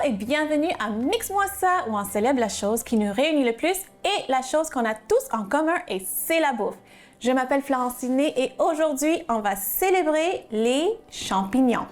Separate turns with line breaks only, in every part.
et bienvenue à Mix-moi ça où on célèbre la chose qui nous réunit le plus et la chose qu'on a tous en commun et c'est la bouffe. Je m'appelle Florentine et aujourd'hui on va célébrer les champignons.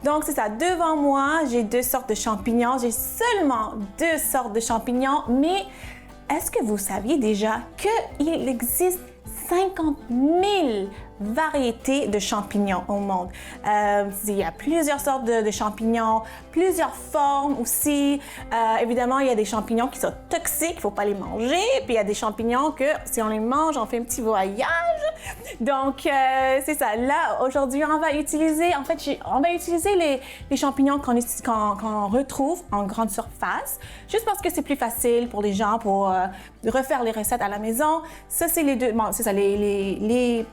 Donc, c'est ça. Devant moi, j'ai deux sortes de champignons. J'ai seulement deux sortes de champignons, mais est-ce que vous saviez déjà qu'il existe 50 000 variétés de champignons au monde? Il y a plusieurs sortes de champignons, plusieurs formes aussi. Évidemment, il y a des champignons qui sont toxiques, il ne faut pas les manger. Puis il y a des champignons que si on les mange, on fait un petit voyage. Donc, c'est ça. Là, aujourd'hui, on va utiliser les champignons qu'on retrouve en grande surface, juste parce que c'est plus facile pour les gens pour refaire les recettes à la maison. Ça, c'est les deux. Bon, c'est ça, les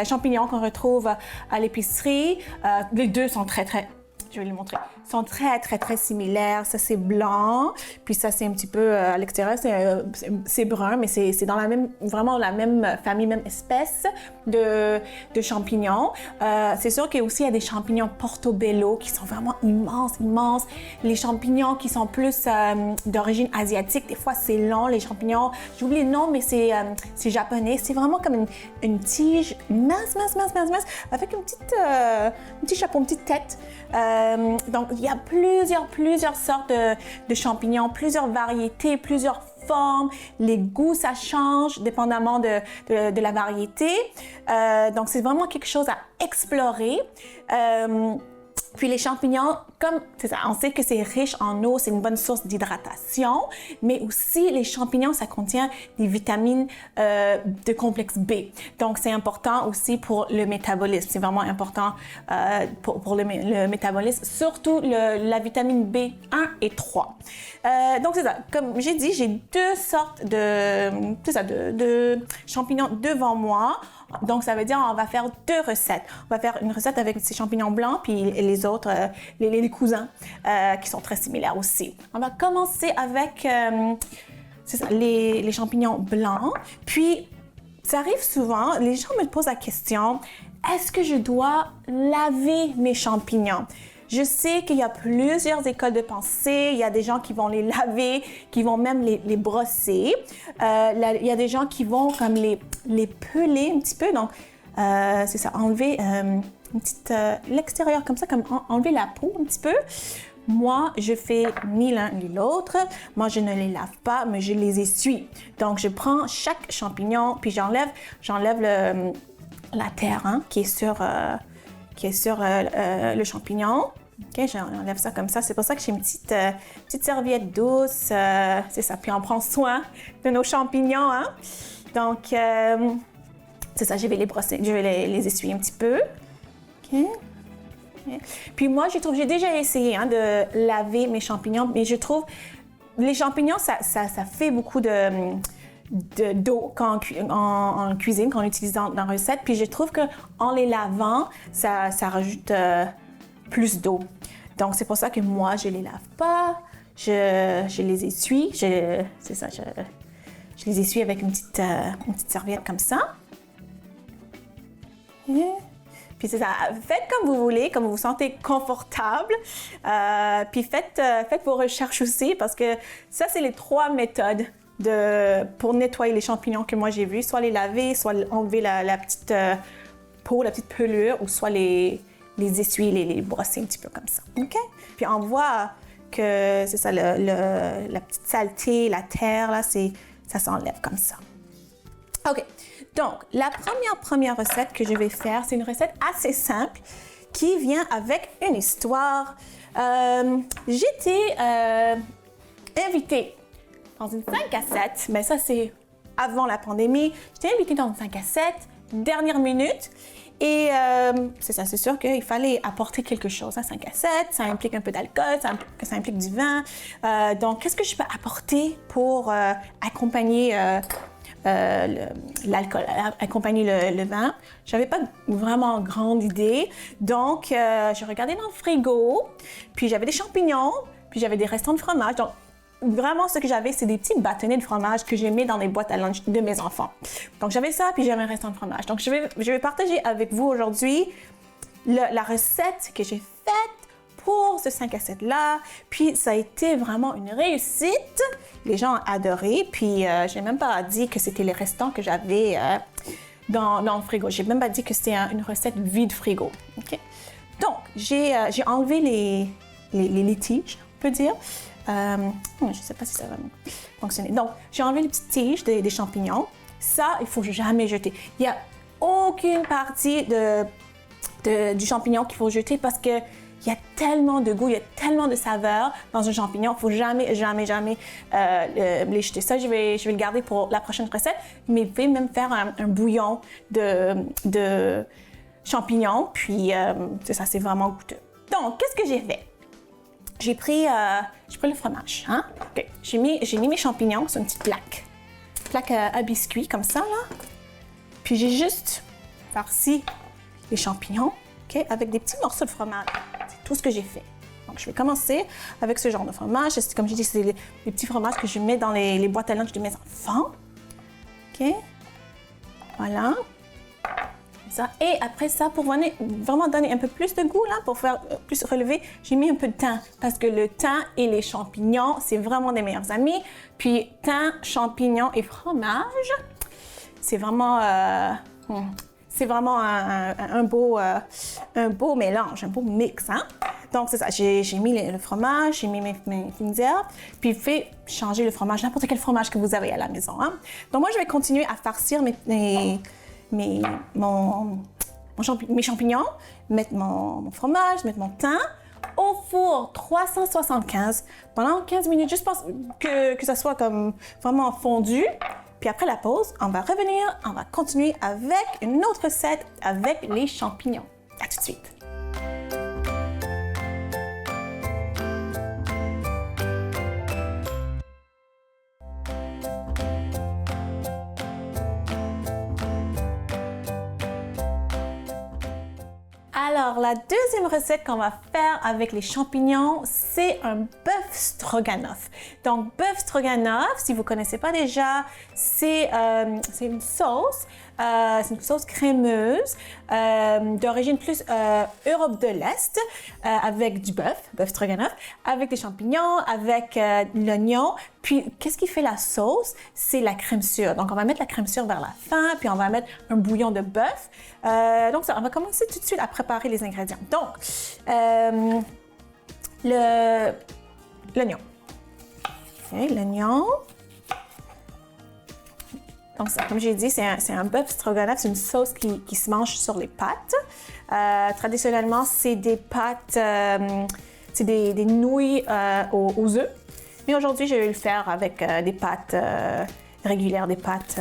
champignons qu'on retrouve à l'épicerie. Les deux sont je vais les montrer, sont très similaires. Ça, c'est blanc, puis ça, c'est un petit peu à l'extérieur, c'est brun, mais c'est dans vraiment la même famille, même espèce de champignons. C'est sûr qu'il y a des champignons portobello qui sont vraiment immenses. Les champignons qui sont plus d'origine asiatique, des fois, c'est long, les champignons. J'oublie le nom, mais c'est japonais. C'est vraiment comme une tige mince, avec un petit chapeau, une petite tête. Donc, il y a plusieurs sortes de champignons, plusieurs variétés, plusieurs formes. Les goûts, ça change dépendamment de la variété. Donc, c'est vraiment quelque chose à explorer. Puis les champignons, c'est ça, on sait que c'est riche en eau, c'est une bonne source d'hydratation, mais aussi les champignons, ça contient des vitamines de complexe B. Donc c'est important aussi pour le métabolisme. C'est vraiment important pour le métabolisme, surtout la vitamine B1 et 3. Donc c'est ça, comme j'ai dit, j'ai deux sortes de champignons devant moi. Donc, ça veut dire on va faire deux recettes. On va faire une recette avec ces champignons blancs, puis les autres, les cousins, qui sont très similaires aussi. On va commencer avec les champignons blancs. Puis, ça arrive souvent, les gens me posent la question, est-ce que je dois laver mes champignons? Je sais qu'il y a plusieurs écoles de pensée. Il y a des gens qui vont les laver, qui vont même les brosser. Il y a des gens qui vont comme les peler un petit peu. Donc, c'est ça, enlever l'extérieur comme ça, comme enlever la peau un petit peu. Moi, je fais ni l'un ni l'autre. Moi, je ne les lave pas, mais je les essuie. Donc, je prends chaque champignon, puis j'enlève la terre qui est sur le champignon. OK, j'enlève ça comme ça. C'est pour ça que j'ai une petite serviette douce. C'est ça. Puis on prend soin de nos champignons. Donc, c'est ça. Je vais les brosser. Je vais les essuyer un petit peu. OK. Puis moi, j'ai déjà essayé de laver mes champignons, mais je trouve les champignons, ça fait beaucoup d'eau en cuisine, qu'on utilise dans la recette. Puis je trouve qu'en les lavant, ça rajoute plus d'eau. Donc, c'est pour ça que moi, je les lave pas. Je les essuie. Je les essuie avec une petite serviette comme ça. Puis c'est ça. Faites comme vous voulez, comme vous vous sentez confortable. Puis faites vos recherches aussi, parce que ça, c'est les 3 méthodes pour nettoyer les champignons que moi j'ai vus, soit les laver, soit enlever la petite peau, la petite pelure, ou soit les essuyer, les brosser un petit peu comme ça. OK? Puis on voit que c'est ça, la petite saleté, la terre, là, ça s'enlève comme ça. OK. Donc, la première recette que je vais faire, c'est une recette assez simple qui vient avec une histoire. J'étais invitée dans une 5 à 7, mais ça c'est avant la pandémie. J'étais invitée dans une 5 à 7, dernière minute. Et c'est ça, c'est sûr qu'il fallait apporter quelque chose. 5 à 7, ça implique un peu d'alcool, ça implique du vin. Donc, qu'est-ce que je peux apporter pour accompagner l'alcool, accompagner le vin. J'avais pas vraiment grande idée. Donc, j'ai regardé dans le frigo, puis j'avais des champignons, puis j'avais des restants de fromage. Donc, vraiment, ce que j'avais, c'est des petits bâtonnets de fromage que j'ai mis dans les boîtes à lunch de mes enfants. Donc, j'avais ça, puis j'avais un restant de fromage. Donc, je vais partager avec vous aujourd'hui la recette que j'ai faite pour ce 5 à 7-là. Puis, ça a été vraiment une réussite. Les gens ont adoré. Puis, je n'ai même pas dit que c'était les restants que j'avais dans le frigo. Je n'ai même pas dit que c'était une recette vide frigo. Okay? Donc, j'ai enlevé les tiges, on peut dire. Je ne sais pas si ça va fonctionner. Donc, j'ai enlevé les petites tiges des champignons. Ça, il ne faut jamais jeter. Il n'y a aucune partie du champignon qu'il faut jeter parce que il y a tellement de goût, il y a tellement de saveur dans un champignon. Il ne faut jamais, jamais, jamais les jeter. Ça, je vais le garder pour la prochaine recette. Mais vous pouvez même faire un bouillon de champignons. Puis, ça, c'est vraiment goûteux. Donc, qu'est-ce que j'ai fait? J'ai pris le fromage. Hein? Okay. J'ai mis mes champignons sur une petite plaque à biscuit, comme ça, là. Puis j'ai juste farci les champignons, okay, avec des petits morceaux de fromage. C'est tout ce que j'ai fait. Donc, je vais commencer avec ce genre de fromage. Comme je dis, c'est les petits fromages que je mets dans les boîtes à lunch de mes enfants. OK? Voilà. Ça. Et après ça, pour vraiment donner un peu plus de goût, là, pour faire plus relever, j'ai mis un peu de thym. Parce que le thym et les champignons, c'est vraiment des meilleurs amis. Puis thym, champignons et fromage, c'est vraiment un beau mélange, un beau mix. Hein? Donc, c'est ça. J'ai mis le fromage, j'ai mis mes fines herbes, puis fait changer le fromage, n'importe quel fromage que vous avez à la maison. Hein? Donc, moi, je vais continuer à farcir mes champignons, mettre mon fromage, mettre mon thym au four 375 pendant 15 minutes, juste pour que ça soit comme vraiment fondu. Puis après la pause, on va revenir, on va continuer avec une autre recette avec les champignons. À tout de suite. Alors, la deuxième recette qu'on va faire avec les champignons, c'est un bœuf stroganoff. Donc, bœuf stroganoff, si vous ne connaissez pas déjà, c'est une sauce. C'est une sauce crémeuse d'origine plus Europe de l'Est avec du bœuf stroganoff, avec des champignons, avec l'oignon. Puis, qu'est-ce qui fait la sauce? C'est la crème sûre. Donc, on va mettre la crème sûre vers la fin, puis on va mettre un bouillon de bœuf. Donc, ça, on va commencer tout de suite à préparer les ingrédients. Donc, l'oignon. Okay, l'oignon. Donc, ça, comme j'ai dit, c'est un bœuf stroganoff, c'est une sauce qui se mange sur les pâtes. Traditionnellement, c'est des pâtes, c'est des nouilles aux œufs. Mais aujourd'hui, je vais le faire avec des pâtes régulières, des pâtes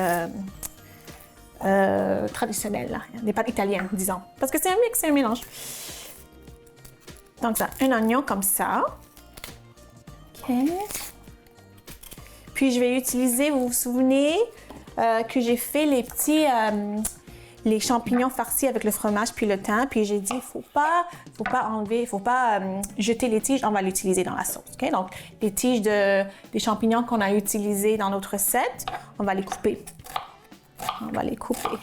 traditionnelles, là, des pâtes italiennes, disons. Parce que c'est un mix, c'est un mélange. Donc, ça, un oignon comme ça. OK. Puis, je vais utiliser, vous vous souvenez, que j'ai fait les champignons farcis avec le fromage puis le thym. Puis j'ai dit, il faut pas enlever, il faut pas jeter les tiges, on va l'utiliser dans la sauce. Okay? Donc, les tiges des champignons qu'on a utilisés dans notre recette, on va les couper. On va les couper.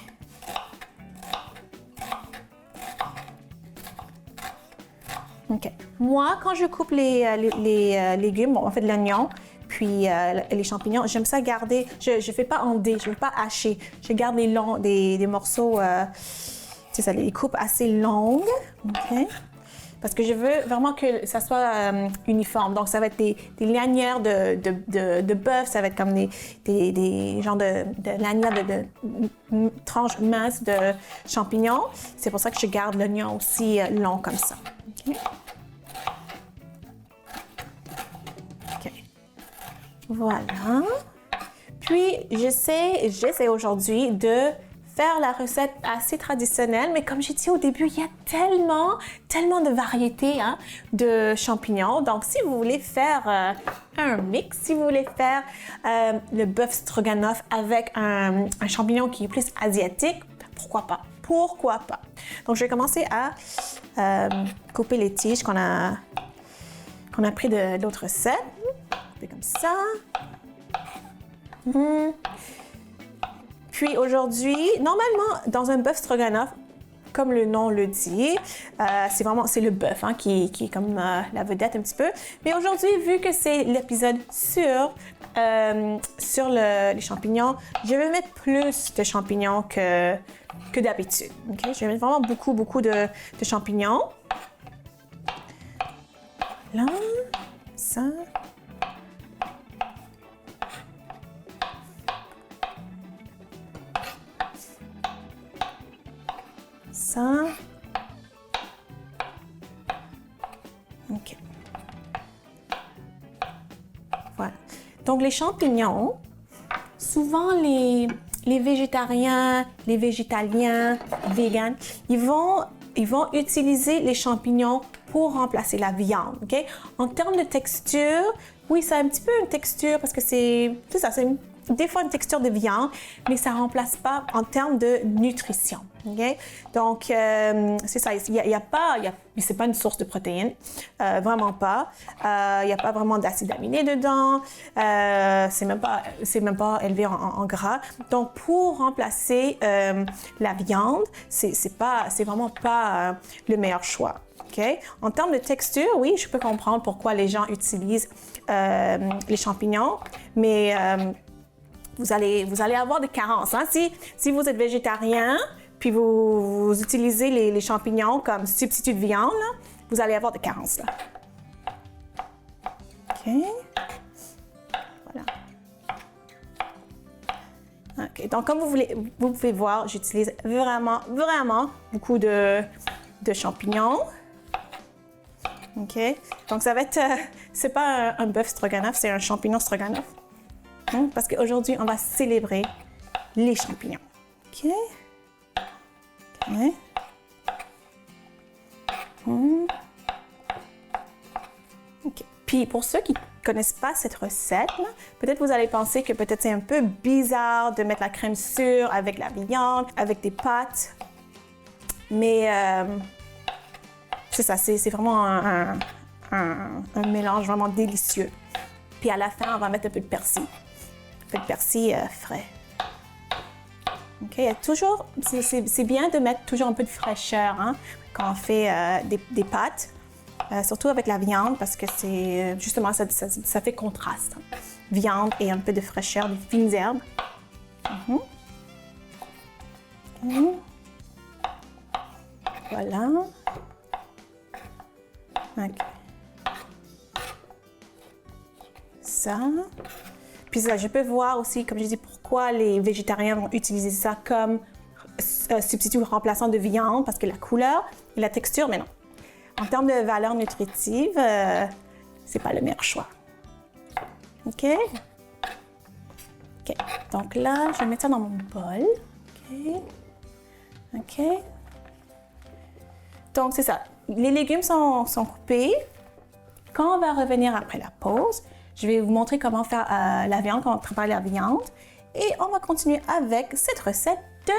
OK. Moi, quand je coupe les légumes, bon, en fait l'oignon, puis les champignons, j'aime ça garder, je ne fais pas en dés, je ne veux pas hacher. Je garde des morceaux, c'est ça, les coupes assez longues, OK? Parce que je veux vraiment que ça soit uniforme. Donc, ça va être des lanières de bœuf, ça va être comme des genres de lanières de tranches minces de champignons. C'est pour ça que je garde l'oignon aussi long comme ça. OK? Voilà. Puis, j'essaie aujourd'hui de faire la recette assez traditionnelle, mais comme j'ai dit au début, il y a tellement de variétés hein, de champignons. Donc, si vous voulez faire un mix, si vous voulez faire le bœuf stroganoff avec un champignon qui est plus asiatique, pourquoi pas? Pourquoi pas? Donc, je vais commencer à couper les tiges qu'on a pris de l'autre recette. Couper comme ça. Puis aujourd'hui, normalement, dans un bœuf stroganoff, comme le nom le dit, c'est le bœuf hein, qui est comme la vedette un petit peu. Mais aujourd'hui, vu que c'est l'épisode sur les champignons, je vais mettre plus de champignons que d'habitude. Okay? Je vais mettre vraiment beaucoup de champignons. Là, ça. Ça. OK. Voilà. Donc, les champignons, souvent les végétariens, les végétaliens, véganes, ils vont utiliser les champignons pour remplacer la viande, OK? En termes de texture, oui, ça a un petit peu une texture parce que c'est des fois une texture de viande, mais ça ne remplace pas en termes de nutrition. Okay? Donc, c'est ça. C'est pas une source de protéines, vraiment pas. Il n'y a pas vraiment d'acide aminé dedans. C'est même pas élevé en gras. Donc, pour remplacer la viande, c'est vraiment pas le meilleur choix. Okay? En termes de texture, oui, je peux comprendre pourquoi les gens utilisent les champignons, mais vous allez avoir des carences. Hein? Si vous êtes végétarien, puis vous utilisez les champignons comme substitut de viande, là, vous allez avoir des carences. Là. OK. Voilà. OK. Donc, comme vous pouvez voir, j'utilise vraiment beaucoup de champignons. OK. Donc, ça va être... c'est pas un bœuf stroganoff, c'est un champignon stroganoff. Parce qu'aujourd'hui, on va célébrer les champignons. OK. OK. OK. Puis, pour ceux qui ne connaissent pas cette recette, peut-être vous allez penser que peut-être c'est un peu bizarre de mettre la crème sûre avec la viande, avec des pâtes. Mais c'est ça, c'est vraiment un mélange vraiment délicieux. Puis à la fin, on va mettre un peu de persil. Un peu de persil frais. OK, il y a toujours, c'est bien de mettre toujours un peu de fraîcheur hein, quand on fait des pâtes, surtout avec la viande parce que c'est justement ça fait contraste. Hein. Viande et un peu de fraîcheur, des fines herbes. Voilà. OK. Ça. Puis ça, je peux voir aussi, comme je dis, pourquoi les végétariens vont utiliser ça comme substitut remplaçant de viande, parce que la couleur et la texture, mais non. En termes de valeur nutritive, c'est pas le meilleur choix. OK? OK. Donc là, je vais mettre ça dans mon bol. OK. OK. Donc, c'est ça. Les légumes sont coupés. Quand on va revenir après la pause, je vais vous montrer comment faire la viande, comment préparer la viande. Et on va continuer avec cette recette de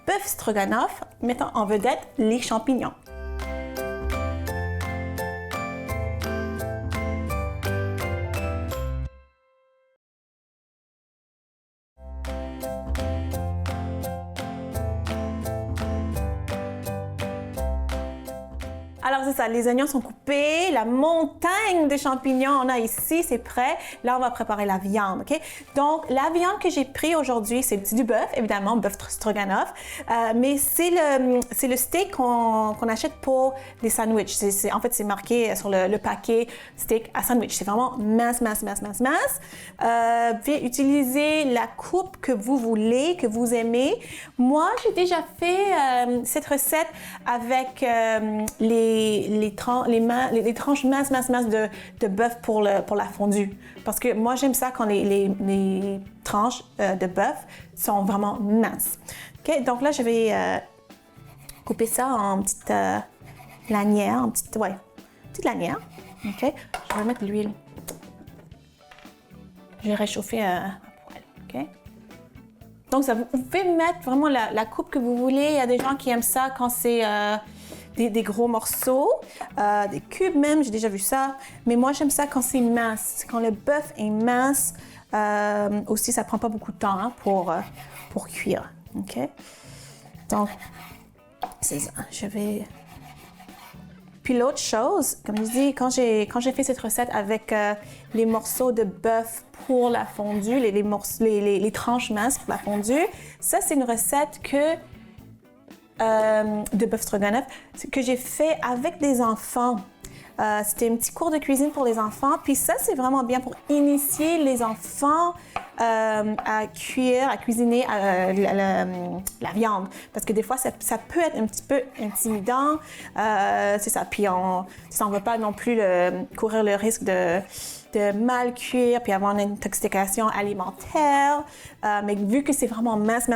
bœuf stroganoff, mettant en vedette les champignons. Alors c'est ça, les oignons sont coupés, la montagne de champignons on a ici, c'est prêt. Là, on va préparer la viande, OK? Donc, la viande que j'ai pris aujourd'hui, c'est du bœuf, évidemment, bœuf stroganoff, mais c'est le steak qu'on achète pour les sandwichs. En fait, c'est marqué sur le paquet steak à sandwich. C'est vraiment mince. Vous pouvez utiliser la coupe que vous voulez, que vous aimez. Moi, j'ai déjà fait cette recette avec les tranches minces de bœuf pour la fondue. Parce que moi, j'aime ça quand les tranches de bœuf sont vraiment minces. OK, donc là, je vais couper ça en petites lanières, petite lanière. OK, je vais mettre de l'huile. Je vais réchauffer ma poêle. OK? Donc, vous pouvez mettre vraiment la coupe que vous voulez. Il y a des gens qui aiment ça quand c'est des gros morceaux, des cubes même, j'ai déjà vu ça. Mais moi, j'aime ça quand c'est mince. Quand le bœuf est mince, aussi, ça prend pas beaucoup de temps hein, pour cuire. OK? Donc, c'est ça. Je vais... Puis l'autre chose, comme je dis, quand j'ai fait cette recette avec les morceaux de bœuf pour la fondue, les tranches minces pour la fondue, ça c'est une recette de bœuf stroganoff que j'ai fait avec des enfants. C'était un petit cours de cuisine pour les enfants. Puis ça, c'est vraiment bien pour initier les enfants à cuisiner la viande. Parce que des fois, ça peut être un petit peu intimidant. C'est ça. Puis on ne veut pas non plus courir le risque de mal cuire puis avoir une intoxication alimentaire. Mais vu que c'est vraiment mince,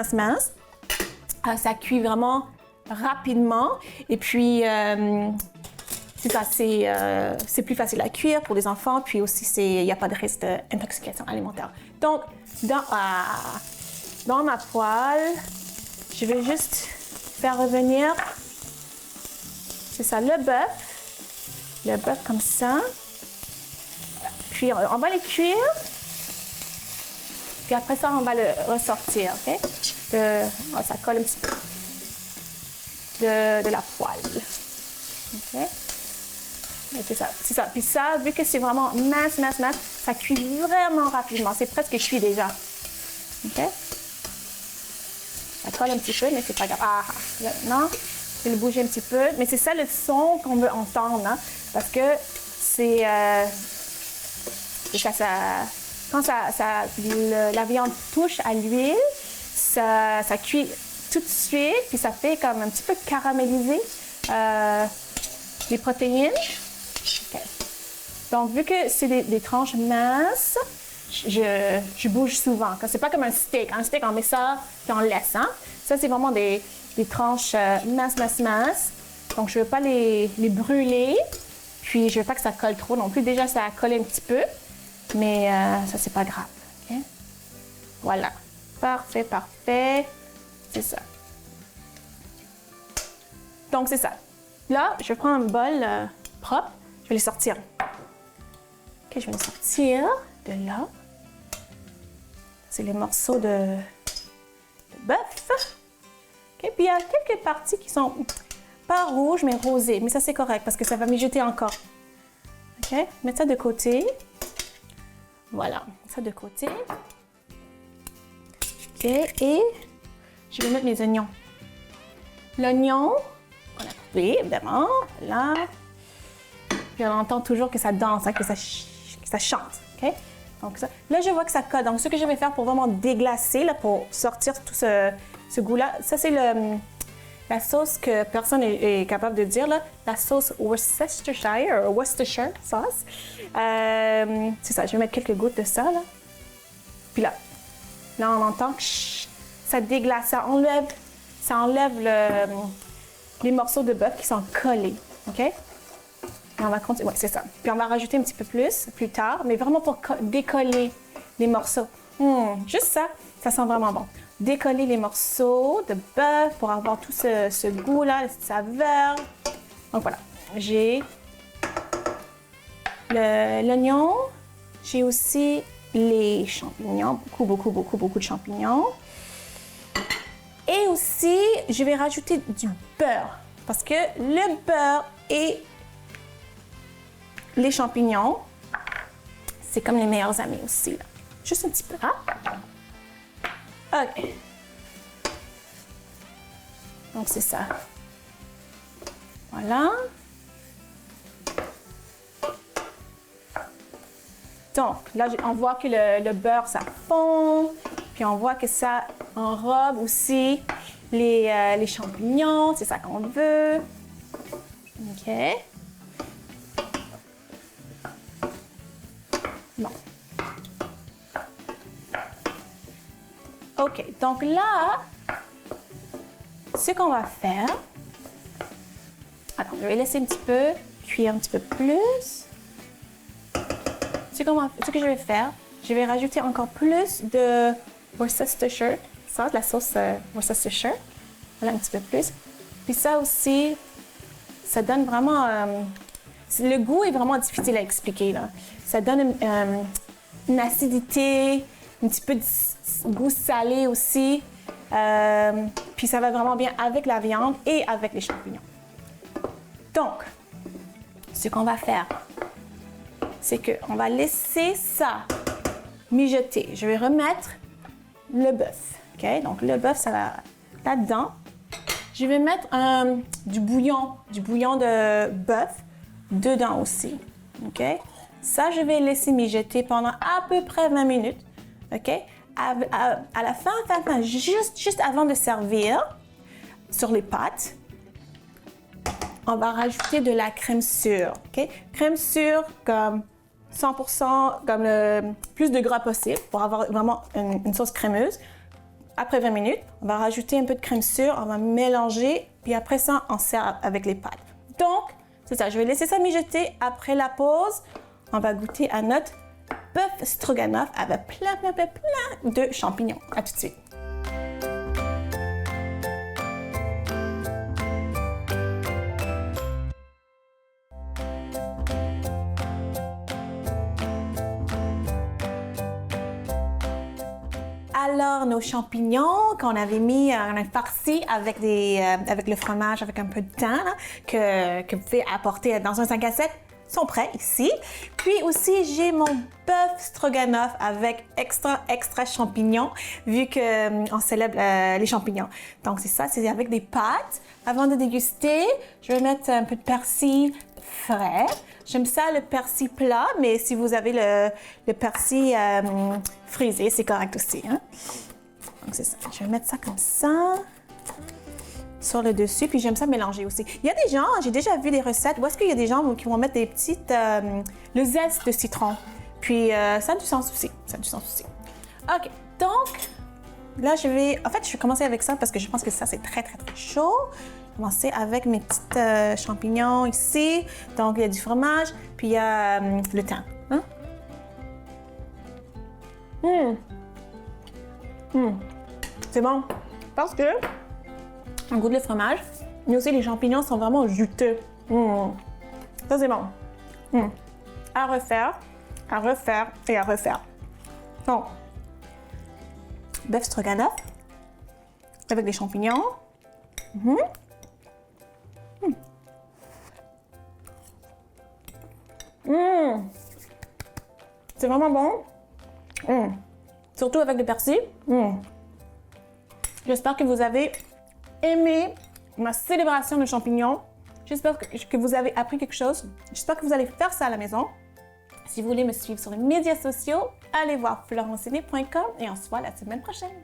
ça cuit vraiment rapidement. Et puis... c'est ça, c'est plus facile à cuire pour les enfants, puis aussi il n'y a pas de risque d'intoxication alimentaire. Donc, dans ma poêle, je vais juste faire revenir, c'est ça, le bœuf comme ça. Puis on va les cuire, puis après ça, on va le ressortir, OK? Ça colle un petit peu de la poêle, OK? C'est ça. Puis ça, vu que c'est vraiment mince, ça cuit vraiment rapidement. C'est presque cuit déjà. OK? Ça colle un petit peu, mais c'est pas grave. Maintenant, je vais le bouger un petit peu. Mais c'est ça le son qu'on veut entendre, hein? Parce que c'est ça, quand la viande touche à l'huile, ça cuit tout de suite, puis ça fait comme un petit peu caraméliser les protéines. Okay. Donc, vu que c'est des tranches minces, je bouge souvent. C'est pas comme un steak. Un steak, on met ça puis on laisse. Hein? Ça, c'est vraiment des tranches minces. Donc, je ne veux pas les brûler. Puis, je ne veux pas que ça colle trop non plus. Déjà, ça a collé un petit peu. Mais ça, c'est pas grave. Okay? Voilà. Parfait. C'est ça. Donc, c'est ça. Là, je prends un bol propre. Je vais les sortir. OK, je vais les sortir de là. C'est les morceaux de bœuf. OK, puis il y a quelques parties qui sont pas rouges, mais rosées. Mais ça, c'est correct parce que ça va mijoter encore. OK, mettre ça de côté. Voilà, ça de côté. OK, et je vais mettre mes oignons. L'oignon, on a coupé, évidemment. Là. Puis on entend toujours que ça danse, hein, que ça chante. OK? Donc ça, là, je vois que ça colle. Donc, ce que je vais faire pour vraiment déglacer, là, pour sortir tout ce goût-là, ça, c'est la sauce que personne est capable de dire, là, la sauce Worcestershire, ou Worcestershire sauce. C'est ça, je vais mettre quelques gouttes de ça, là. Puis là, on entend que ça déglace, ça enlève les morceaux de bœuf qui sont collés. OK? Et on va continuer. Oui, c'est ça. Puis on va rajouter un petit peu plus tard, mais vraiment pour décoller les morceaux. Juste ça, ça sent vraiment bon. Décoller les morceaux de bœuf pour avoir tout ce goût-là, cette saveur. Donc voilà, j'ai l'oignon. J'ai aussi les champignons, beaucoup de champignons. Et aussi, je vais rajouter du beurre parce que le beurre et les champignons, c'est comme les meilleurs amis aussi. Là. Juste un petit peu. Hein? OK. Donc, c'est ça. Voilà. Donc, là, on voit que le beurre, ça fond. Puis, on voit que ça enrobe aussi les champignons. C'est ça qu'on veut. OK. Bon. OK. Donc là, ce qu'on va faire, alors je vais laisser un petit peu cuire un petit peu plus. Ce que je vais faire, je vais rajouter encore plus de Worcestershire sauce, la sauce Worcestershire. Voilà, un petit peu plus. Puis ça aussi, ça donne vraiment... le goût est vraiment difficile à expliquer, là. Ça donne une acidité, un petit peu de goût salé aussi. Puis ça va vraiment bien avec la viande et avec les champignons. Donc, ce qu'on va faire, c'est qu'on va laisser ça mijoter. Je vais remettre le bœuf. OK? Donc, le bœuf, ça va là-dedans. Je vais mettre du bouillon de bœuf dedans aussi. OK? Ça, je vais laisser mijoter pendant à peu près 20 minutes. OK? À la fin, juste avant de servir sur les pâtes, on va rajouter de la crème sûre. OK? Crème sûre comme 100%, comme plus de gras possible pour avoir vraiment une sauce crémeuse. Après 20 minutes, on va rajouter un peu de crème sûre, on va mélanger, puis après ça, on sert avec les pâtes. Donc, c'est ça, je vais laisser ça mijoter. Après la pause, on va goûter à notre bœuf stroganoff avec plein de champignons. À tout de suite. Alors, nos champignons qu'on avait mis, on a farci avec le fromage, avec un peu de thym, là, que vous pouvez apporter dans un 5 à 7, sont prêts ici. Puis aussi, j'ai mon bœuf stroganoff avec extra champignons, vu qu'on célèbre les champignons. Donc, c'est ça, c'est avec des pâtes. Avant de déguster, je vais mettre un peu de persil frais. J'aime ça le persil plat, mais si vous avez le persil frisé, c'est correct aussi. Hein? Donc, c'est ça. Je vais mettre ça comme ça sur le dessus, puis j'aime ça mélanger aussi. Il y a des gens, j'ai déjà vu des recettes où est-ce qu'il y a des gens qui vont mettre des petites... le zeste de citron. Puis ça a du sens aussi. Ça a du sens aussi. OK. Donc, là, je vais commencer avec ça parce que je pense que ça, c'est très chaud. Je vais commencer avec mes petites champignons ici. Donc, il y a du fromage, puis il y a le thym. Hein? C'est bon. Parce que on goûte le fromage, mais aussi les champignons sont vraiment juteux. Ça, c'est bon. À refaire et à refaire. Donc, bœuf stroganoff avec des champignons. C'est vraiment bon. Surtout avec le persil. J'espère que vous avez aimé ma célébration de champignons. J'espère que vous avez appris quelque chose. J'espère que vous allez faire ça à la maison. Si vous voulez me suivre sur les médias sociaux, allez voir florencine.com et on se voit la semaine prochaine.